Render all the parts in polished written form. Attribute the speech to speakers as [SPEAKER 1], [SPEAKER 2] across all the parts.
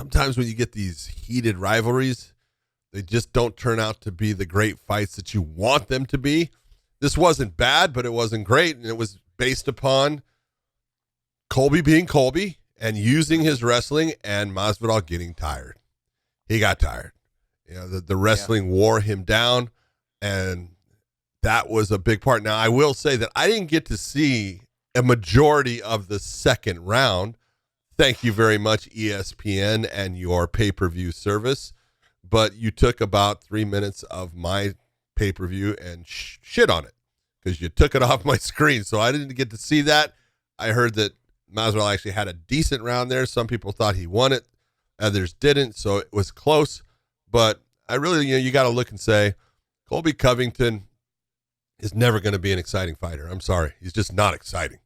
[SPEAKER 1] sometimes when you get these heated rivalries, they just don't turn out to be the great fights that you want them to be. This wasn't bad, but it wasn't great, and it was based upon Colby being Colby and using his wrestling and Masvidal getting tired. He got tired. The wrestling wore him down, and that was a big part. Now, I will say that I didn't get to see a majority of the second round. Thank you very much, ESPN and your pay-per-view service. But you took about 3 minutes of my pay-per-view and shit on it because you took it off my screen. So I didn't get to see that. I heard that Masvidal actually had a decent round there. Some people thought he won it. Others didn't. So it was close. But I really, you got to look and say, Colby Covington is never going to be an exciting fighter. I'm sorry. He's just not exciting.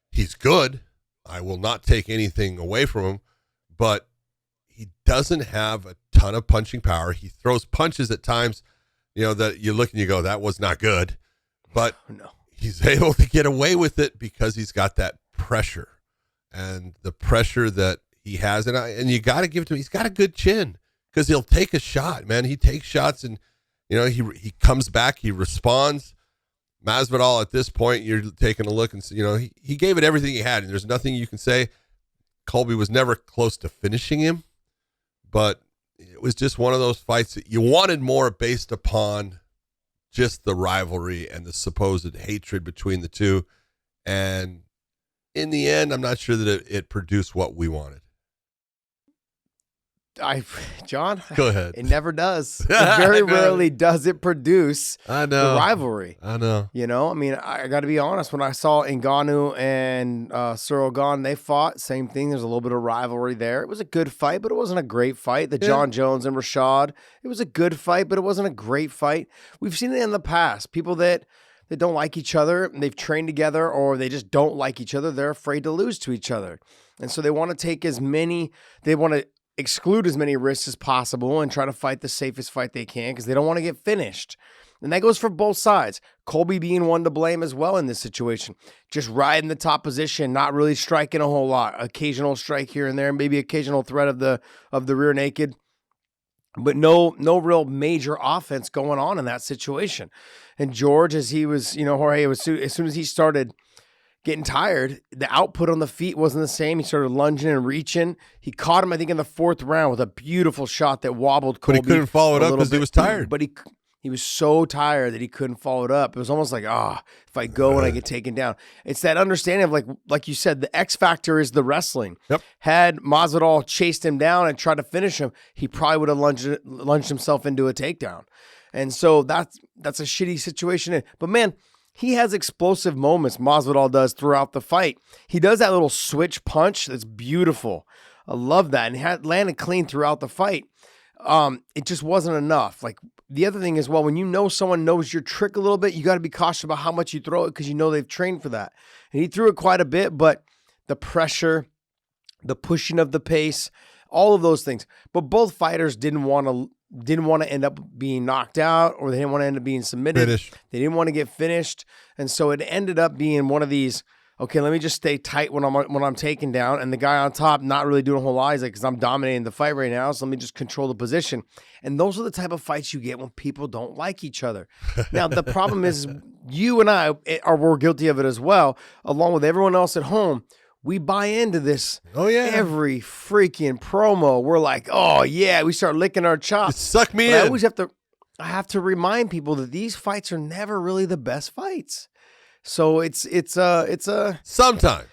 [SPEAKER 1] He's good. I will not take anything away from him. But he doesn't have a ton of punching power. He throws punches at times, that you look and you go, that was not good. But
[SPEAKER 2] no.
[SPEAKER 1] He's able to get away with it because he's got that pressure. And the pressure that he has, and you got to give it to him. He's got a good chin because he'll take a shot, man. He takes shots, and he comes back, he responds. Masvidal, at this point, you're taking a look and he gave it everything he had, and there's nothing you can say. Colby was never close to finishing him, but it was just one of those fights that you wanted more based upon just the rivalry and the supposed hatred between the two. And in the end, I'm not sure that it produced what we wanted.
[SPEAKER 2] John,
[SPEAKER 1] go ahead.
[SPEAKER 2] It never does. It very rarely does it produce
[SPEAKER 1] the rivalry.
[SPEAKER 2] I know. I got to be honest. When I saw Ngannou and Cyril Gane, they fought. Same thing. There's a little bit of rivalry there. It was a good fight, but it wasn't a great fight. John Jones and Rashad, it was a good fight, but it wasn't a great fight. We've seen it in the past. People that don't like each other, and they've trained together, or they just don't like each other. They're afraid to lose to each other. And so they want to take they want to exclude as many risks as possible and try to fight the safest fight they can because they don't want to get finished. And that goes for both sides. Colby being one to blame as well in this situation. Just riding the top position, not really striking a whole lot. Occasional strike here and there, maybe occasional threat of the rear naked. But no real major offense going on in that situation. And George, as he was, Jorge, as soon as he started getting tired, the output on the feet wasn't the same. He started lunging and reaching. He caught him, I think, in the fourth round with a beautiful shot that wobbled Colby.
[SPEAKER 1] But he couldn't follow it up because he was tired.
[SPEAKER 2] But he was so tired that he couldn't follow it up. It was almost like, if I go and I get taken down. It's that understanding of, like you said, the X factor is the wrestling.
[SPEAKER 1] Yep.
[SPEAKER 2] Had Masvidal chased him down and tried to finish him, he probably would have lunged himself into a takedown. And so that's a shitty situation. But man, he has explosive moments, Masvidal does, throughout the fight. He does that little switch punch that's beautiful. I love that. And he landed clean throughout the fight. It just wasn't enough. Like, the other thing is, well, when someone knows your trick a little bit, you got to be cautious about how much you throw it because they've trained for that. And he threw it quite a bit, but the pressure, the pushing of the pace, all of those things. But both fighters didn't want to end up being knocked out, or they didn't want to end up being submitted. They didn't want to get finished. And so it ended up being one of these, okay, let me just stay tight when I'm taken down. And the guy on top not really doing a whole lot. He's like, because I'm dominating the fight right now, so let me just control the position. And those are the type of fights you get when people don't like each other. Now, the problem is you and I we're guilty of it as well, along with everyone else at home. We buy into this.
[SPEAKER 1] Oh, yeah.
[SPEAKER 2] Every freaking promo. We're like, oh, yeah. We start licking our chops.
[SPEAKER 1] Just suck me in.
[SPEAKER 2] I have to remind people that these fights are never really the best fights. So it's a
[SPEAKER 1] sometimes.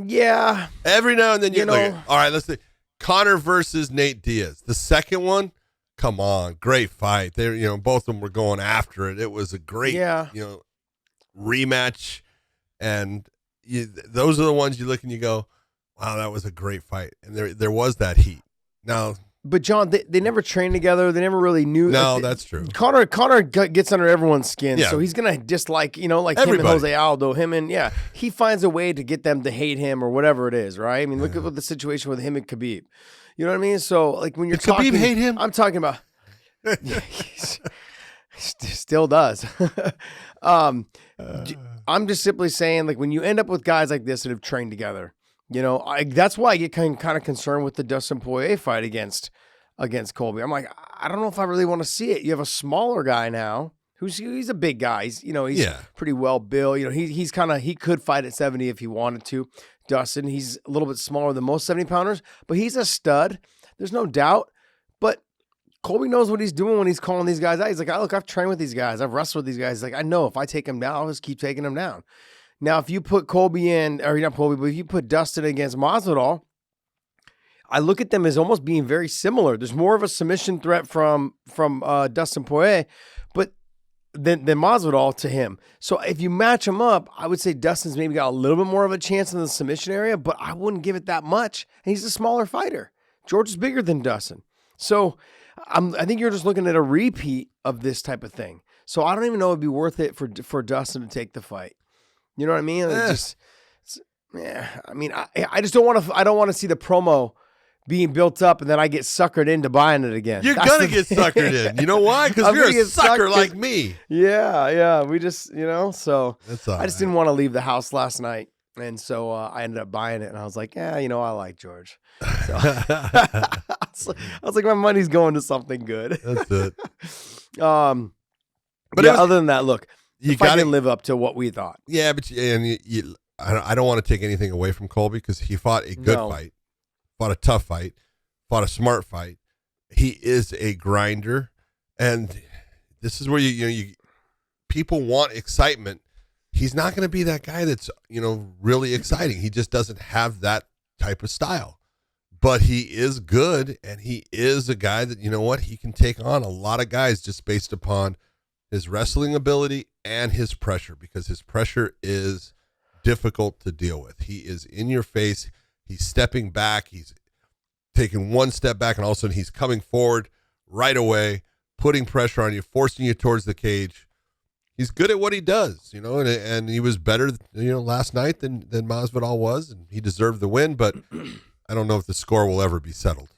[SPEAKER 2] Yeah.
[SPEAKER 1] Every now and then you know. All right, let's see. Conor versus Nate Diaz. The second one, come on, great fight. They, both of them were going after it. It was a great, rematch, and those are the ones you look and you go, wow, that was a great fight. And there was that heat. Now,
[SPEAKER 2] but John, they never trained together. They never really knew.
[SPEAKER 1] No, that's true.
[SPEAKER 2] Conor gets under everyone's skin,
[SPEAKER 1] yeah.
[SPEAKER 2] So he's gonna dislike, like
[SPEAKER 1] everybody.
[SPEAKER 2] him and Jose Aldo. He finds a way to get them to hate him or whatever it is, right? I mean, look at the situation with him and Khabib. You know what I mean? So, like, when you're talking,
[SPEAKER 1] Khabib hate him?
[SPEAKER 2] I'm talking about. He still does. I'm just simply saying, like, when you end up with guys like this that have trained together, That's why I get kind of concerned with the Dustin Poirier fight against Colby. I'm like, I don't know if I really want to see it. You have a smaller guy now he's a big guy. He's pretty well built. He could fight at 70 if he wanted to. Dustin, he's a little bit smaller than most 70 pounders, but he's a stud. There's no doubt. But Colby knows what he's doing when he's calling these guys out. He's like, look, I've trained with these guys. I've wrestled with these guys. He's like, I know if I take him down, I'll just keep taking him down. Now, if you put Colby in, or not Colby, but if you put Dustin against Masvidal, I look at them as almost being very similar. There's more of a submission threat from Dustin Poirier, but than Masvidal to him. So if you match them up, I would say Dustin's maybe got a little bit more of a chance in the submission area, but I wouldn't give it that much. And he's a smaller fighter. George is bigger than Dustin. So I think you're just looking at a repeat of this type of thing. So I don't even know it'd be worth it for Dustin to take the fight. You know what I mean? I just don't want to. I don't want to see the promo being built up and then I get suckered into buying it again.
[SPEAKER 1] You're gonna get suckered in. You know why? Because you're a sucker like me.
[SPEAKER 2] Yeah. We just, So
[SPEAKER 1] That's all
[SPEAKER 2] I just didn't want to leave the house last night, and so I ended up buying it. And I was like, I like George. So I was like, my money's going to something good.
[SPEAKER 1] That's it.
[SPEAKER 2] But other than that, look.
[SPEAKER 1] You
[SPEAKER 2] got to live up to what we thought.
[SPEAKER 1] Yeah, but I don't want to take anything away from Colby because he fought a good fight, fought a tough fight, fought a smart fight. He is a grinder, and this is where you people want excitement. He's not going to be that guy that's really exciting. He just doesn't have that type of style. But he is good, and he is a guy that he can take on a lot of guys just based upon his wrestling ability and his pressure, because his pressure is difficult to deal with. He is in your face. He's stepping back. He's taking one step back, and all of a sudden he's coming forward right away, putting pressure on you, forcing you towards the cage. He's good at what he does, and he was better, last night than Masvidal was, and he deserved the win, but I don't know if the score will ever be settled.